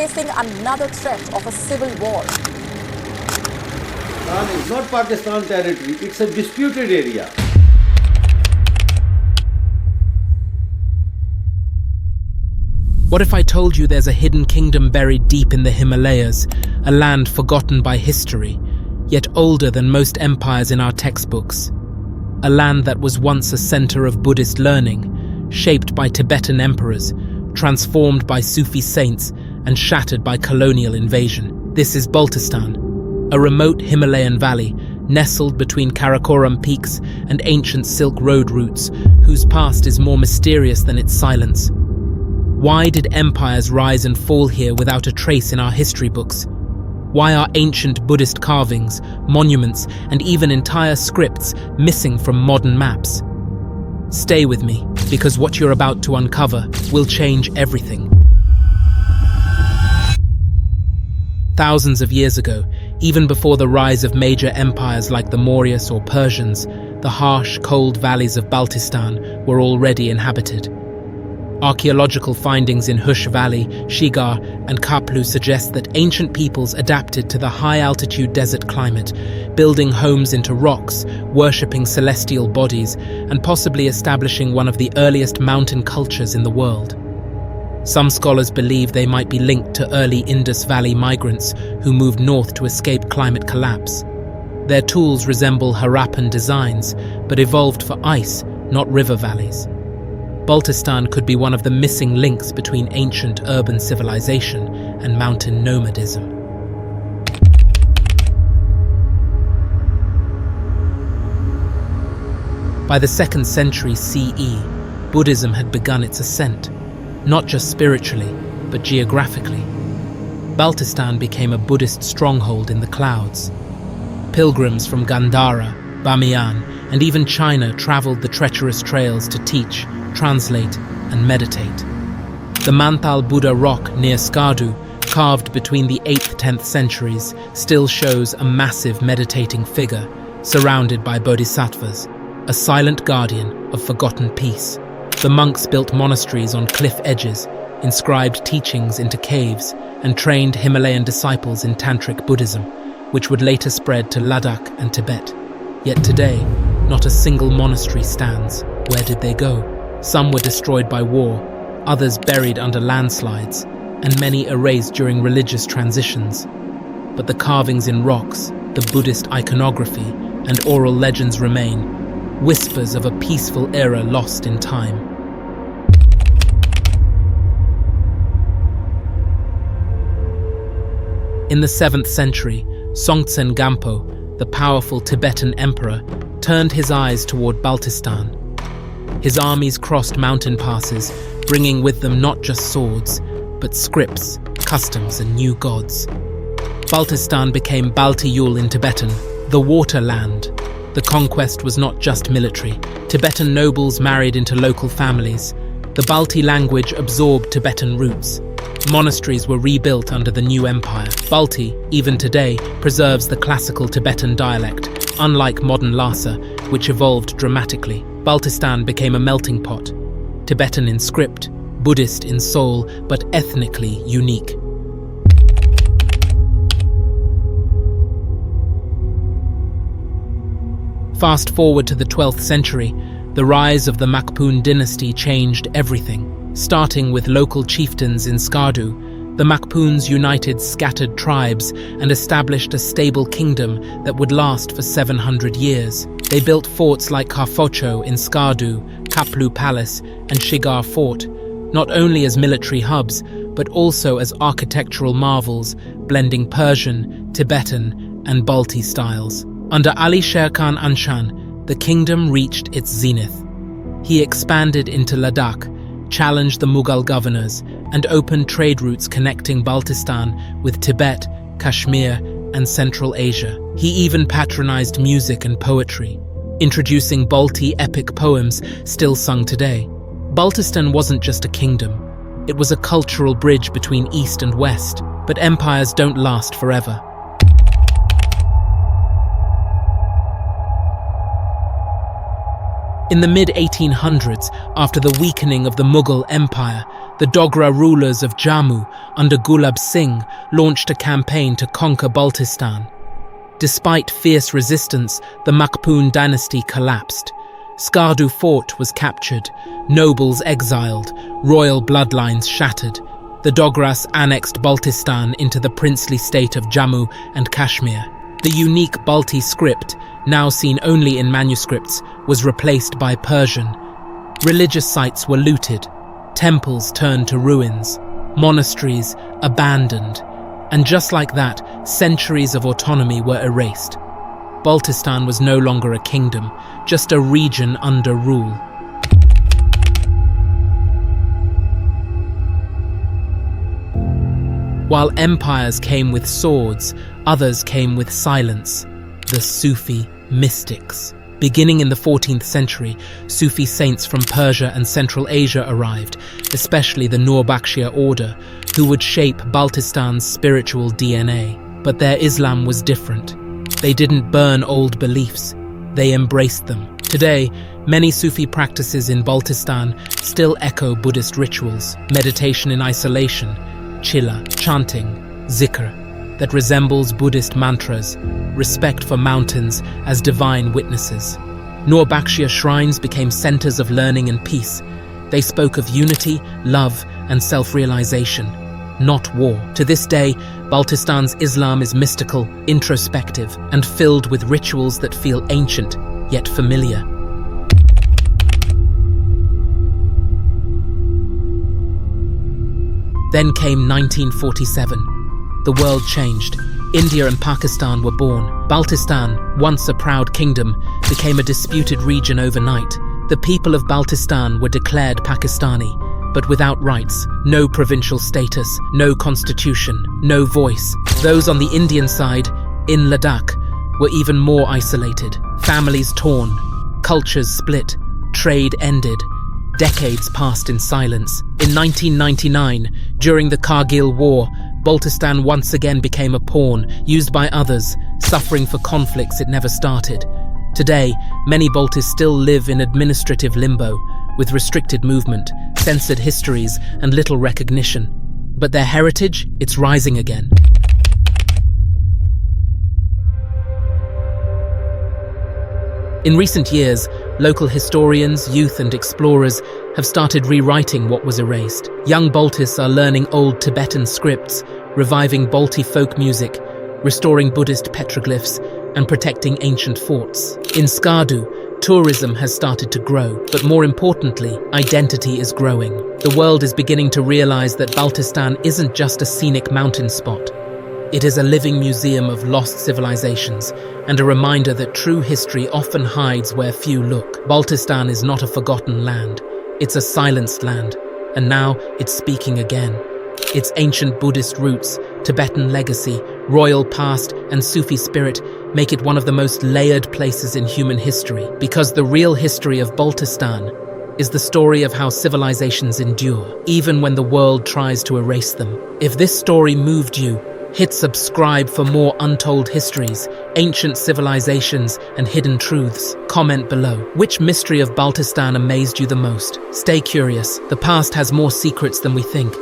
facing another threat of a civil war. It's not Pakistan territory, it's a disputed area. What if I told you there's a hidden kingdom buried deep in the Himalayas, a land forgotten by history, yet older than most empires in our textbooks? A land that was once a center of Buddhist learning, shaped by Tibetan emperors, transformed by Sufi saints, and shattered by colonial invasion. This is Baltistan, a remote Himalayan valley nestled between Karakoram peaks and ancient Silk Road routes, whose past is more mysterious than its silence. Why did empires rise and fall here without a trace in our history books? Why are ancient Buddhist carvings, monuments, and even entire scripts missing from modern maps? Stay with me, because what you're about to uncover will change everything. Thousands of years ago, even before the rise of major empires like the Mauryas or Persians, the harsh, cold valleys of Baltistan were already inhabited. Archaeological findings in Hush Valley, Shigar, and Kaplu suggest that ancient peoples adapted to the high-altitude desert climate, building homes into rocks, worshipping celestial bodies, and possibly establishing one of the earliest mountain cultures in the world. Some scholars believe they might be linked to early Indus Valley migrants who moved north to escape climate collapse. Their tools resemble Harappan designs, but evolved for ice, not river valleys. Baltistan could be one of the missing links between ancient urban civilization and mountain nomadism. By the 2nd century CE, Buddhism had begun its ascent, not just spiritually, but geographically. Baltistan became a Buddhist stronghold in the clouds. Pilgrims from Gandhara, Bamiyan, and even China traveled the treacherous trails to teach, translate, and meditate. The Manthal Buddha rock near Skardu, carved between the 8th–10th centuries, still shows a massive meditating figure surrounded by bodhisattvas, a silent guardian of forgotten peace. The monks built monasteries on cliff edges, inscribed teachings into caves, and trained Himalayan disciples in Tantric Buddhism, which would later spread to Ladakh and Tibet. Yet today, not a single monastery stands. Where did they go? Some were destroyed by war, others buried under landslides, and many erased during religious transitions. But the carvings in rocks, the Buddhist iconography, and oral legends remain, whispers of a peaceful era lost in time. In the 7th century, Songtsen Gampo, the powerful Tibetan emperor, turned his eyes toward Baltistan. His armies crossed mountain passes, bringing with them not just swords, but scripts, customs, and new gods. Baltistan became Baltiyul in Tibetan, the water land. The conquest was not just military. Tibetan nobles married into local families. The Balti language absorbed Tibetan roots. Monasteries were rebuilt under the new empire. Balti, even today, preserves the classical Tibetan dialect, unlike modern Lhasa, which evolved dramatically. Baltistan became a melting pot, Tibetan in script, Buddhist in soul, but ethnically unique. Fast forward to the 12th century, the rise of the Makpun Dynasty changed everything. Starting with local chieftains in Skardu, the Makpuns united scattered tribes and established a stable kingdom that would last for 700 years. They built forts like Karfocho in Skardu, Kaplu Palace, and Shigar Fort, not only as military hubs, but also as architectural marvels, blending Persian, Tibetan, and Balti styles. Under Ali Sher Khan Anshan, the kingdom reached its zenith. He expanded into Ladakh, challenged the Mughal governors, and opened trade routes connecting Baltistan with Tibet, Kashmir, and Central Asia. He even patronized music and poetry, introducing Balti epic poems still sung today. Baltistan wasn't just a kingdom, it was a cultural bridge between East and West, but empires don't last forever. In the mid-1800s, after the weakening of the Mughal Empire, the Dogra rulers of Jammu under Gulab Singh launched a campaign to conquer Baltistan. Despite fierce resistance, the Makpun Dynasty collapsed. Skardu Fort was captured, nobles exiled, royal bloodlines shattered. The Dogras annexed Baltistan into the princely state of Jammu and Kashmir. The unique Balti script, now seen only in manuscripts, was replaced by Persian. Religious sites were looted, temples turned to ruins, monasteries abandoned, and just like that, centuries of autonomy were erased. Baltistan was no longer a kingdom, just a region under rule. While empires came with swords, others came with silence. The Sufi Mystics. Beginning in the 14th century, Sufi saints from Persia and Central Asia arrived, especially the Nur-Bakhshia order, who would shape Baltistan's spiritual DNA. But their Islam was different. They didn't burn old beliefs, they embraced them. Today, many Sufi practices in Baltistan still echo Buddhist rituals, meditation in isolation, chilla, chanting, zikr, that resembles Buddhist mantras, respect for mountains as divine witnesses. Nur-Bakhshia shrines became centers of learning and peace. They spoke of unity, love, and self-realization, not war. To this day, Baltistan's Islam is mystical, introspective, and filled with rituals that feel ancient, yet familiar. Then came 1947. The world changed. India and Pakistan were born. Baltistan, once a proud kingdom, became a disputed region overnight. The people of Baltistan were declared Pakistani, but without rights, no provincial status, no constitution, no voice. Those on the Indian side, in Ladakh, were even more isolated. Families torn, cultures split, trade ended. Decades passed in silence. In 1999, during the Kargil War, Baltistan once again became a pawn used by others, suffering for conflicts it never started. Today, many Baltis still live in administrative limbo, with restricted movement, censored histories, and little recognition. But their heritage, it's rising again. In recent years, local historians, youth and explorers have started rewriting what was erased. Young Baltis are learning old Tibetan scripts, reviving Balti folk music, restoring Buddhist petroglyphs, and protecting ancient forts. In Skardu, tourism has started to grow, but more importantly, identity is growing. The world is beginning to realize that Baltistan isn't just a scenic mountain spot. It is a living museum of lost civilizations, and a reminder that true history often hides where few look. Baltistan is not a forgotten land. It's a silenced land, and now it's speaking again. Its ancient Buddhist roots, Tibetan legacy, royal past, and Sufi spirit make it one of the most layered places in human history, because the real history of Baltistan is the story of how civilizations endure, even when the world tries to erase them. If this story moved you, hit subscribe for more untold histories, ancient civilizations, and hidden truths. Comment below. Which mystery of Baltistan amazed you the most? Stay curious. The past has more secrets than we think.